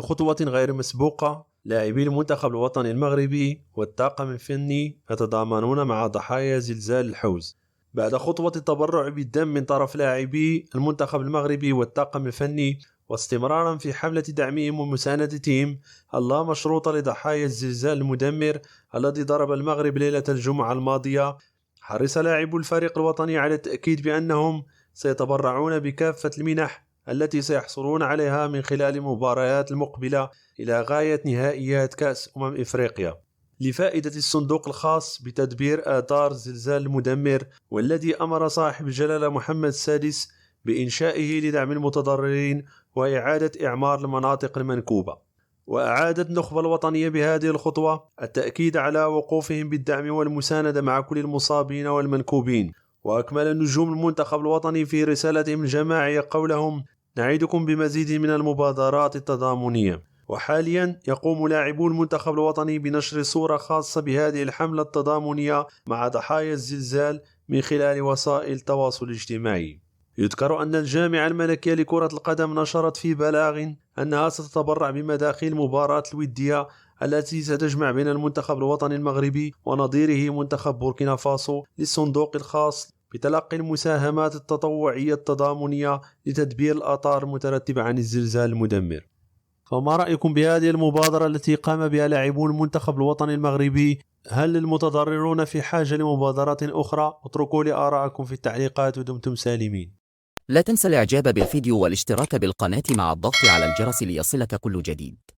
بخطوة غير مسبوقة لاعبي المنتخب الوطني المغربي والطاقم الفني يتضامنون مع ضحايا زلزال الحوز بعد خطوة التبرع بالدم من طرف لاعبي المنتخب المغربي والطاقم الفني، واستمرارا في حملة دعمهم ومساندتهم اللا مشروطة لضحايا الزلزال المدمر الذي ضرب المغرب ليلة الجمعة الماضية. حرص لاعبو الفريق الوطني على التأكيد بأنهم سيتبرعون بكافة المنح التي سيحصلون عليها من خلال المباريات المقبلة إلى غاية نهائيات كأس إفريقيا لفائدة الصندوق الخاص بتدبير آثار الزلزال المدمر، والذي أمر صاحب الجلالة محمد السادس بإنشائه لدعم المتضررين وإعادة إعمار المناطق المنكوبة. وأعادت النخبة الوطنية بهذه الخطوة التأكيد على وقوفهم بالدعم والمساندة مع كل المصابين والمنكوبين. وأكمل نجوم المنتخب الوطني في رسالتهم الجماعية قولهم: نعيدكم بمزيد من المبادرات التضامنية. وحاليا يقوم لاعبو المنتخب الوطني بنشر صورة خاصة بهذه الحملة التضامنية مع ضحايا الزلزال من خلال وسائل التواصل الاجتماعي. يذكر أن الجامعة الملكية لكرة القدم نشرت في بلاغ أنها ستتبرع بمداخيل المباراة الودية التي ستجمع بين المنتخب الوطني المغربي ونظيره منتخب بوركينا فاسو للصندوق الخاص بتلقي المساهمات التطوعية التضامنية لتدبير الآثار المترتبة عن الزلزال المدمر. فما رأيكم بهذه المبادرة التي قام بها لاعبو المنتخب الوطني المغربي؟ هل المتضررون في حاجة لمبادرات أخرى؟ اتركوا لي آراءكم في التعليقات ودمتم سالمين. لا تنسى الاعجاب بالفيديو والاشتراك بالقناة مع الضغط على الجرس ليصلك كل جديد.